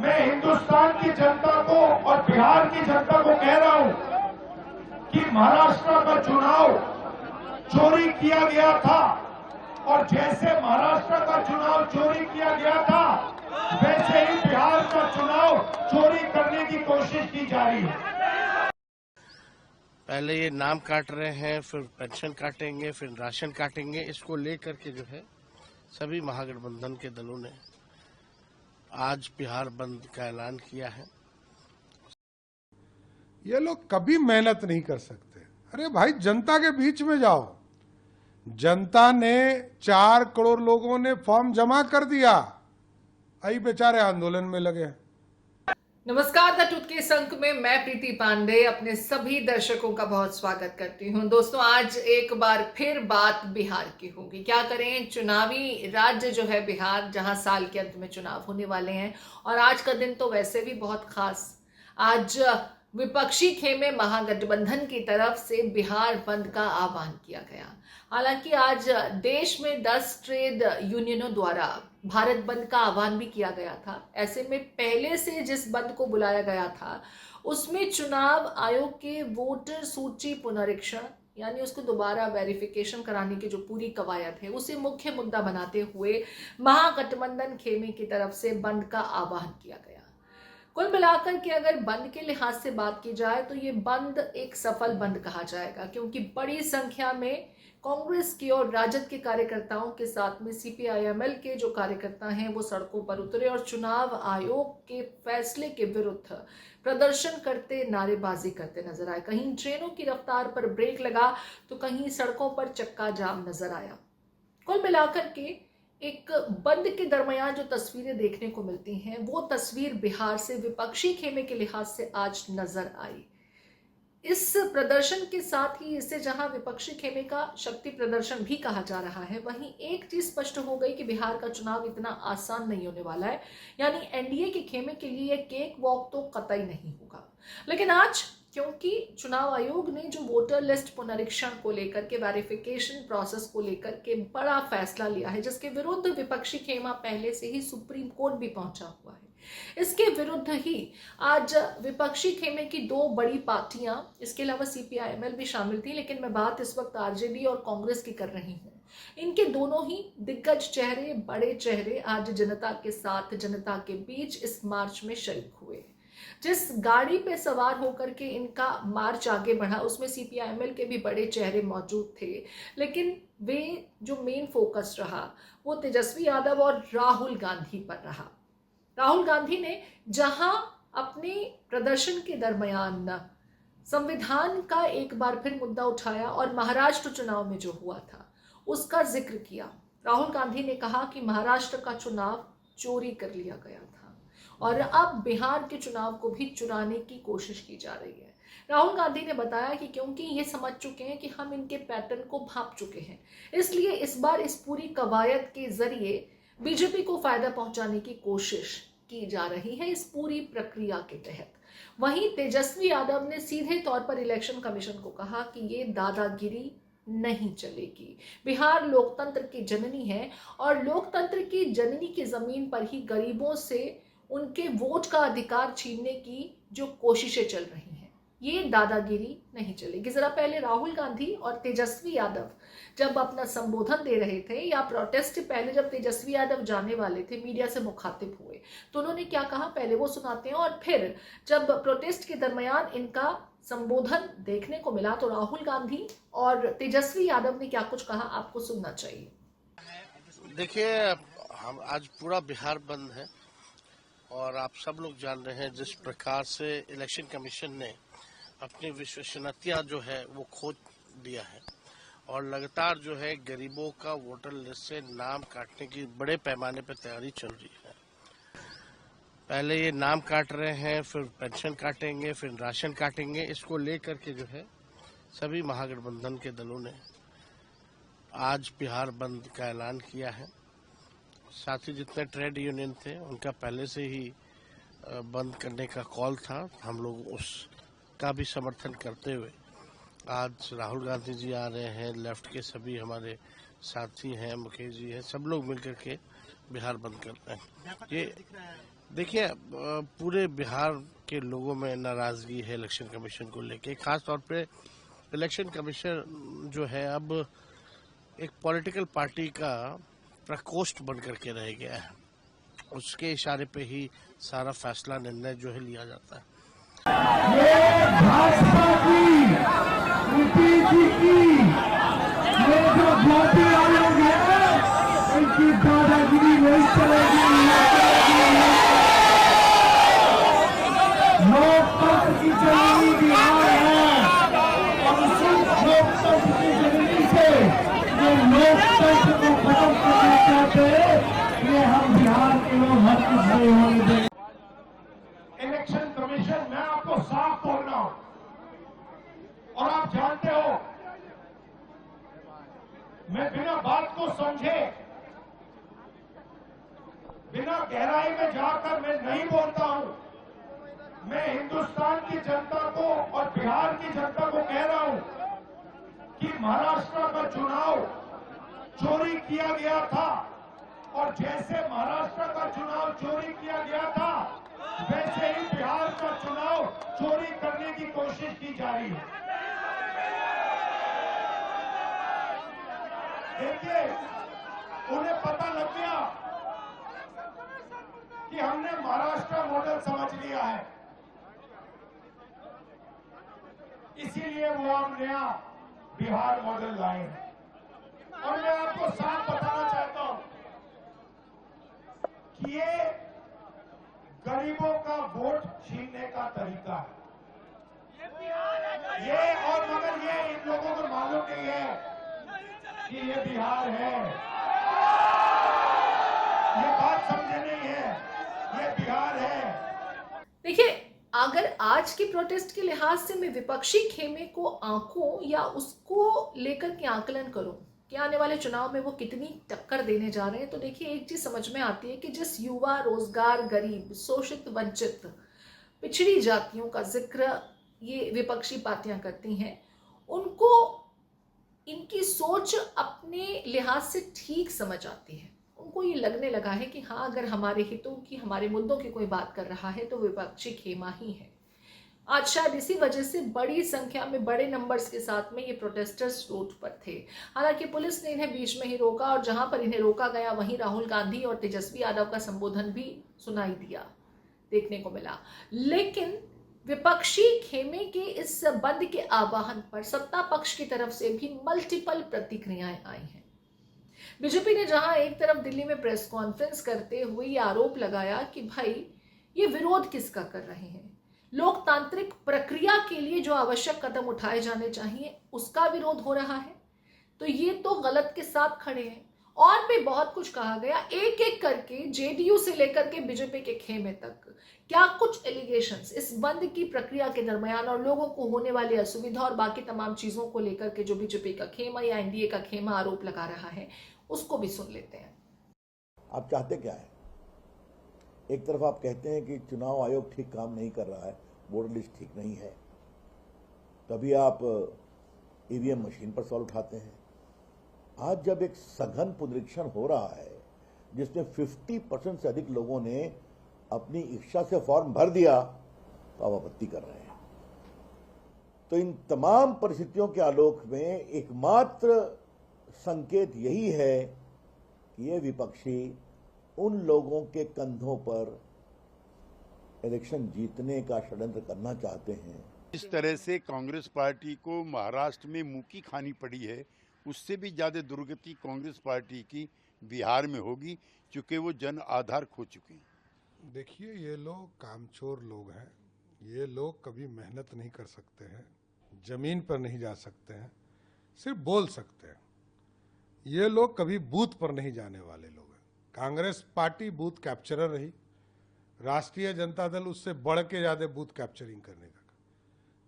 मैं हिंदुस्तान की जनता को और बिहार की जनता को कह रहा हूं कि महाराष्ट्र का चुनाव चोरी किया गया था और जैसे महाराष्ट्र का चुनाव चोरी किया गया था वैसे ही बिहार का चुनाव चोरी करने की कोशिश की जा रही है। पहले ये नाम काट रहे हैं, फिर पेंशन काटेंगे, फिर राशन काटेंगे। इसको लेकर के जो है सभी महागठबंधन के दलों ने आज बिहार बंद का ऐलान किया है। ये लोग कभी मेहनत नहीं कर सकते। अरे भाई, जनता के बीच में जाओ। जनता ने 4 करोड़ लोगों ने फॉर्म जमा कर दिया, आई बेचारे आंदोलन में लगे। नमस्कार, द ट्रुथ के इस अंक में मैं प्रीति पांडे अपने सभी दर्शकों का बहुत स्वागत करती हूं। दोस्तों, आज एक बार फिर बात बिहार की होगी। क्या करें, चुनावी राज्य जो है बिहार, जहां साल के अंत में चुनाव होने वाले हैं और आज का दिन तो वैसे भी बहुत खास। आज विपक्षी खेमे महागठबंधन की तरफ से बिहार बंद का आह्वान किया गया। हालांकि आज देश में 10 ट्रेड यूनियनों द्वारा भारत बंद का आह्वान भी किया गया था। ऐसे में पहले से जिस बंद को बुलाया गया था उसमें चुनाव आयोग के वोटर सूची पुनरीक्षण यानी उसको दोबारा वेरिफिकेशन कराने की जो पूरी कवायद है उसे मुख्य मुद्दा बनाते हुए महागठबंधन खेमे की तरफ से बंद का आह्वान किया गया। कुल मिलाकर के अगर बंद के लिहाज से बात की जाए तो ये बंद एक सफल बंद कहा जाएगा, क्योंकि बड़ी संख्या में कांग्रेस की और राजद के कार्यकर्ताओं के साथ में सीपीआईएमएल के जो कार्यकर्ता हैं वो सड़कों पर उतरे और चुनाव आयोग के फैसले के विरुद्ध प्रदर्शन करते, नारेबाजी करते नजर आए। कहीं ट्रेनों की रफ्तार पर ब्रेक लगा तो कहीं सड़कों पर चक्का जाम नजर आया। कुल मिलाकर के एक बंद के दरमियान जो तस्वीरें देखने को मिलती हैं वो तस्वीर बिहार से विपक्षी खेमे के लिहाज से आज नजर आई। इस प्रदर्शन के साथ ही इसे जहां विपक्षी खेमे का शक्ति प्रदर्शन भी कहा जा रहा है, वहीं एक चीज स्पष्ट हो गई कि बिहार का चुनाव इतना आसान नहीं होने वाला है। यानी एनडीए के खेमे के लिए केक वॉक तो कतई नहीं होगा। लेकिन आज क्योंकि चुनाव आयोग ने जो वोटर लिस्ट पुनरीक्षण को लेकर के, वेरिफिकेशन प्रोसेस को लेकर के बड़ा फैसला लिया है, जिसके विरुद्ध विपक्षी खेमा पहले से ही सुप्रीम कोर्ट भी पहुंचा हुआ है, इसके विरुद्ध ही आज विपक्षी खेमे की 2 बड़ी पार्टियां, इसके अलावा सीपीआईएमएल भी शामिल थी, लेकिन मैं बात इस वक्त आरजेडी और कांग्रेस की कर रही हूं। इनके दोनों ही दिग्गज चेहरे, बड़े चेहरे आज जनता के साथ, जनता के बीच इस मार्च में शरीक हुए। जिस गाड़ी पे सवार होकर के इनका मार्च आगे बढ़ा उसमें सीपीआईएमएल के भी बड़े चेहरे मौजूद थे, लेकिन वे जो मेन फोकस रहा वो तेजस्वी यादव और राहुल गांधी पर रहा। राहुल गांधी ने जहां अपने प्रदर्शन के दरमियान संविधान का एक बार फिर मुद्दा उठाया और महाराष्ट्र चुनाव में जो हुआ था उसका जिक्र किया। राहुल गांधी ने कहा कि महाराष्ट्र का चुनाव चोरी कर लिया गया था और अब बिहार के चुनाव को भी चुराने की कोशिश की जा रही है। राहुल गांधी ने बताया कि क्योंकि ये समझ चुके हैं कि हम इनके पैटर्न को भांप चुके हैं, इसलिए इस बार इस पूरी कवायद के जरिए बीजेपी को फायदा पहुंचाने की कोशिश की जा रही है इस पूरी प्रक्रिया के तहत। वहीं तेजस्वी यादव ने सीधे तौर पर इलेक्शन कमीशन को कहा कि ये दादागिरी नहीं चलेगी। बिहार लोकतंत्र की जननी है और लोकतंत्र की जननी की जमीन पर ही गरीबों से उनके वोट का अधिकार छीनने की जो कोशिशें चल रही हैं, ये दादागिरी नहीं चलेगी। जरा पहले राहुल गांधी और तेजस्वी यादव जब अपना संबोधन दे रहे थे, या प्रोटेस्ट से पहले जब तेजस्वी यादव जाने वाले थे, मीडिया से मुखातिब हुए तो उन्होंने क्या कहा पहले वो सुनाते हैं, और फिर जब प्रोटेस्ट के दरमियान इनका संबोधन देखने को मिला तो राहुल गांधी और तेजस्वी यादव ने क्या कुछ कहा आपको सुनना चाहिए। देखिए, हम आज पूरा बिहार बंद है और आप सब लोग जान रहे हैं जिस प्रकार से इलेक्शन कमीशन ने अपनी विश्वसनीयता जो है वो खो दिया है और लगातार जो है गरीबों का वोटर लिस्ट से नाम काटने की बड़े पैमाने पर तैयारी चल रही है। पहले ये नाम काट रहे हैं, फिर पेंशन काटेंगे, फिर राशन काटेंगे। इसको लेकर के जो है सभी महागठबंधन के दलों ने आज बिहार बंद का ऐलान किया है। साथ ही जितने ट्रेड यूनियन थे उनका पहले से ही बंद करने का कॉल था। हम लोग उसका भी समर्थन करते हुए आज राहुल गांधी जी आ रहे हैं, लेफ्ट के सभी हमारे साथी हैं, मुकेश जी हैं, सब लोग मिलकर के बिहार बंद कर रहे हैं। देखिए पूरे बिहार के लोगों में नाराजगी है इलेक्शन कमीशन को लेके। खास तौर पे इलेक्शन कमीशन जो है अब एक पॉलिटिकल पार्टी का प्रकोष्ठ बन करके रह गया है। उसके इशारे पे ही सारा फैसला निर्णय जो है लिया जाता है। ये भाजपा की नीति जी की ये जो मोदी आयोग है इनकी दादागिरी नहीं चलेगी। लोकतंत्र की जननी बिहार है और उसी लोकतंत्र की जननी से जो लोकतंत्र को खत्म करना चाहते हैं ये हम बिहार के लोग हर कुछ नहीं होने देंगे। इलेक्शन कमीशन मैं आपको साफ बोल रहा हूं और आप जानते हो मैं बिना बात को समझे बिना गहराई में जाकर मैं नहीं बोलता हूं। मैं हिंदुस्तान की जनता को और बिहार की जनता को कह रहा हूं कि महाराष्ट्र का चुनाव चोरी किया गया था और जैसे महाराष्ट्र का चुनाव चोरी किया गया था वैसे ही बिहार का चुनाव चोरी करने की कोशिश की जा रही है। देखिए उन्हें पता लग गया कि हमने महाराष्ट्र मॉडल समझ लिया है, इसीलिए वो हम नया बिहार मॉडल लाए हैं। और मैं आपको साफ बताना चाहता हूं कि ये गरीबों का वोट छीनने का तरीका है ये, और मगर ये इन लोगों को मालूम नहीं है कि ये बिहार है। ये बात समझे नहीं है, ये बिहार है। देखिए, अगर आज की प्रोटेस्ट के लिहाज से मैं विपक्षी खेमे को आंकों या उसको लेकर के आकलन करूं कि आने वाले चुनाव में वो कितनी टक्कर देने जा रहे हैं, तो देखिए एक चीज समझ में आती है कि जिस युवा, रोजगार, गरीब, शोषित, वंचित, पिछड़ी जातियों का जिक्र ये विपक्षी पार्टियां करती हैं, उनको इनकी सोच अपने लिहाज से ठीक समझ आती है। उनको ये लगने लगा है कि हाँ, अगर हमारे हितों की, हमारे मुद्दों की कोई बात कर रहा है तो विपक्षी खेमा ही है। आज शायद इसी वजह से बड़ी संख्या में, बड़े नंबर्स के साथ में ये प्रोटेस्टर्स रोड पर थे। हालांकि पुलिस ने इन्हें बीच में ही रोका और जहां पर इन्हें रोका गया वहीं राहुल गांधी और तेजस्वी यादव का संबोधन भी सुनाई दिया, देखने को मिला। लेकिन विपक्षी खेमे के इस बंद के आह्वान पर सत्ता पक्ष की तरफ से भी मल्टीपल प्रतिक्रियाएं आई हैं। बीजेपी ने जहां एक तरफ दिल्ली में प्रेस कॉन्फ्रेंस करते हुए ये आरोप लगाया कि भाई ये विरोध किसका कर रहे हैं, लोकतांत्रिक प्रक्रिया के लिए जो आवश्यक कदम उठाए जाने चाहिए उसका विरोध हो रहा है, तो ये तो गलत के साथ खड़े हैं। और भी बहुत कुछ कहा गया, एक एक करके जेडीयू से लेकर के बीजेपी के खेमे तक क्या कुछ एलिगेशंस इस बंद की प्रक्रिया के दरमियान और लोगों को होने वाली असुविधा और बाकी तमाम चीजों को लेकर के जो बीजेपी का खेमा या एनडीए का खेमा आरोप लगा रहा है, उसको भी सुन लेते हैं। आप चाहते क्या है? एक तरफ आप कहते हैं कि चुनाव आयोग ठीक काम नहीं कर रहा है, वोटर लिस्ट ठीक नहीं है, तभी आप ईवीएम मशीन पर सवाल उठाते हैं। आज जब एक सघन पुनरीक्षण हो रहा है जिसमें 50% से अधिक लोगों ने अपनी इच्छा से फॉर्म भर दिया, तो आप आपत्ति कर रहे हैं। तो इन तमाम परिस्थितियों के आलोक में एकमात्र संकेत यही है कि ये विपक्षी उन लोगों के कंधों पर इलेक्शन जीतने का षड्यंत्र करना चाहते हैं। इस तरह से कांग्रेस पार्टी को महाराष्ट्र में मुंह खानी पड़ी है, उससे भी ज्यादा दुर्गति कांग्रेस पार्टी की बिहार में होगी, क्योंकि वो जन आधार खो चुके हैं। देखिए, ये लोग कामचोर लोग हैं, ये लोग कभी मेहनत नहीं कर सकते हैं, जमीन पर नहीं जा सकते हैं, सिर्फ बोल सकते हैं। ये लोग कभी बूथ पर नहीं जाने वाले लोग हैं। कांग्रेस पार्टी बूथ कैप्चरर रही, राष्ट्रीय जनता दल उससे बढ़ के ज्यादा बूथ कैप्चरिंग करने का।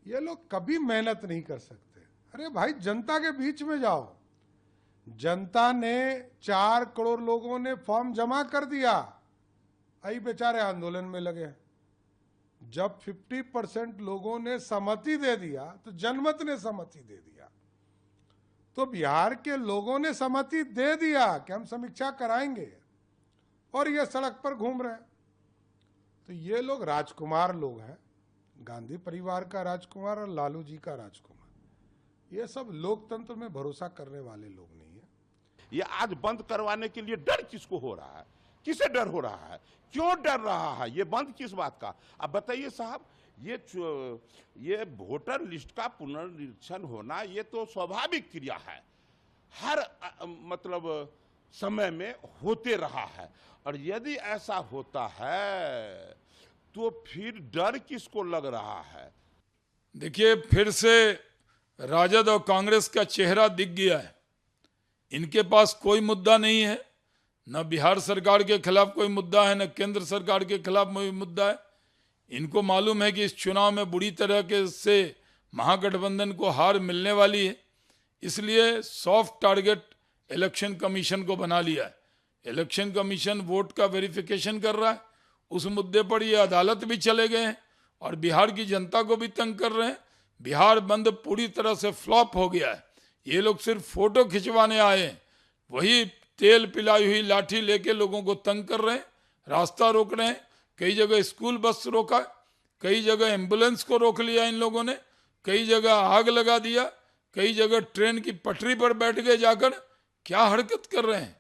ये लोग कभी मेहनत नहीं कर सकते। अरे भाई, जनता के बीच में जाओ। जनता ने 4 करोड़ लोगों ने फॉर्म जमा कर दिया, आई बेचारे आंदोलन में लगे। जब 50% लोगों ने सहमति दे दिया तो जनमत ने सहमति दे दिया। तो बिहार के लोगों ने सहमति दे दिया कि हम समीक्षा कराएंगे, और ये सड़क पर घूम रहे हैं। तो ये लोग राजकुमार लोग हैं, गांधी परिवार का राजकुमार और लालू जी का राजकुमार। ये सब लोकतंत्र में भरोसा करने वाले लोग नहीं है। ये आज बंद करवाने के लिए डर किसको हो रहा है? किसे डर हो रहा है? क्यों डर रहा है? ये बंद किस बात का? अब बताइए साहब, ये वोटर लिस्ट का पुनर्निरीक्षण होना ये तो स्वाभाविक क्रिया है, हर मतलब समय में होते रहा है। और यदि ऐसा होता है तो फिर डर किसको लग रहा है? देखिए, फिर से राजद और कांग्रेस का चेहरा दिख गया है। इनके पास कोई मुद्दा नहीं है, न बिहार सरकार के खिलाफ कोई मुद्दा है, न केंद्र सरकार के खिलाफ कोई मुद्दा है। इनको मालूम है कि इस चुनाव में बुरी तरह के से महागठबंधन को हार मिलने वाली है, इसलिए सॉफ्ट टारगेट इलेक्शन कमीशन को बना लिया है। इलेक्शन कमीशन वोट का वेरिफिकेशन कर रहा है, उस मुद्दे पर ये अदालत भी चले गए हैं और बिहार की जनता को भी तंग कर रहे हैं। बिहार बंद पूरी तरह से फ्लॉप हो गया है। ये लोग सिर्फ फोटो खिंचवाने आए हैं, वही तेल पिलाई हुई लाठी लेके लोगों को तंग कर रहे हैं, रास्ता रोक रहे हैं। कई जगह स्कूल बस रोका, कई जगह एम्बुलेंस को रोक लिया इन लोगों ने, कई जगह आग लगा दिया, कई जगह ट्रेन की पटरी पर बैठ गए जाकर। क्या हरकत कर रहे हैं?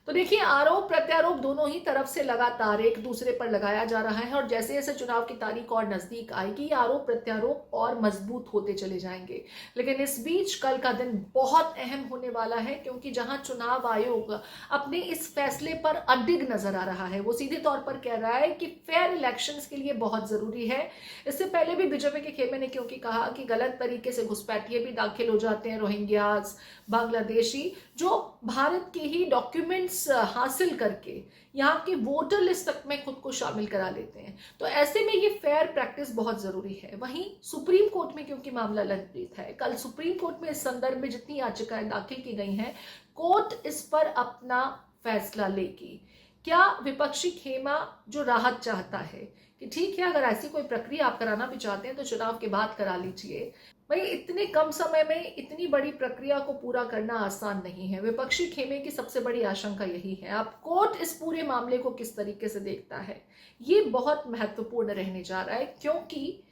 तो देखिए, आरोप प्रत्यारोप दोनों ही तरफ से लगातार एक दूसरे पर लगाया जा रहा है और जैसे जैसे चुनाव की तारीख और नजदीक आएगी, ये आरोप प्रत्यारोप और मजबूत होते चले जाएंगे। लेकिन इस बीच कल का दिन बहुत अहम होने वाला है, क्योंकि जहां चुनाव आयोग अपने इस फैसले पर अडिग नजर आ रहा है, वो सीधे तौर पर कह रहा है कि फेयर इलेक्शंस के लिए बहुत जरूरी है। इससे पहले भी बीजेपी के खेमे ने क्योंकि कहा कि गलत तरीके से घुसपैठिए भी दाखिल हो जाते हैं, रोहिंग्यास, बांग्लादेशी, जो भारत के ही डॉक्यूमेंट्स हासिल करके यहाँ की वोटर लिस्ट तक में खुद को शामिल करा लेते हैं। तो ऐसे में ये फेयर प्रैक्टिस बहुत जरूरी है। वहीं सुप्रीम कोर्ट में क्योंकि मामला लंबित है, कल सुप्रीम कोर्ट में इस संदर्भ में जितनी याचिकाएं दाखिल की गई हैं, कोर्ट इस पर अपना फैसला लेगी। क्या विपक्षी खेमा जो राहत चाहता है कि ठीक है, अगर ऐसी कोई प्रक्रिया आप कराना भी चाहते हैं तो चुनाव के बाद करा लीजिए, भाई इतने कम समय में इतनी बड़ी प्रक्रिया को पूरा करना आसान नहीं है। विपक्षी खेमे की सबसे बड़ी आशंका यही है। अब कोर्ट इस पूरे मामले को किस तरीके से देखता है, ये बहुत महत्वपूर्ण रहने जा रहा है, क्योंकि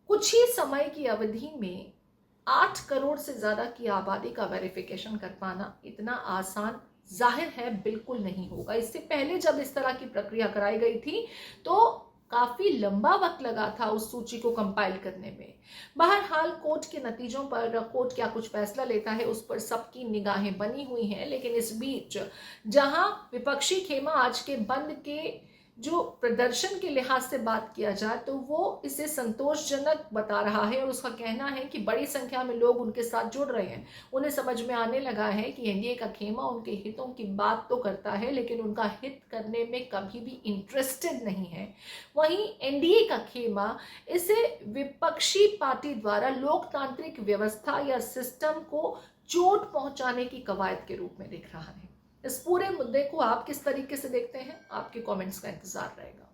कुछ ही समय की अवधि में 8 करोड़ से ज्यादा की आबादी का वेरिफिकेशन कर पाना इतना आसान जाहिर है बिल्कुल नहीं होगा। इससे पहले जब इस तरह की प्रक्रिया कराई गई थी तो काफी लंबा वक्त लगा था उस सूची को कंपाइल करने में। बहरहाल कोर्ट के नतीजों पर कोर्ट क्या कुछ फैसला लेता है उस पर सबकी निगाहें बनी हुई हैं। लेकिन इस बीच जहां विपक्षी खेमा आज के बंद के जो प्रदर्शन के लिहाज से बात किया जाए तो वो इसे संतोषजनक बता रहा है और उसका कहना है कि बड़ी संख्या में लोग उनके साथ जुड़ रहे हैं। उन्हें समझ में आने लगा है कि एनडीए का खेमा उनके हितों की बात तो करता है, लेकिन उनका हित करने में कभी भी इंटरेस्टेड नहीं है। वहीं एनडीए का खेमा इसे विपक्षी पार्टी द्वारा लोकतांत्रिक व्यवस्था या सिस्टम को चोट पहुंचाने की कवायद के रूप में देख रहा है। इस पूरे मुद्दे को आप किस तरीके से देखते हैं, आपके कमेंट्स का इंतजार रहेगा।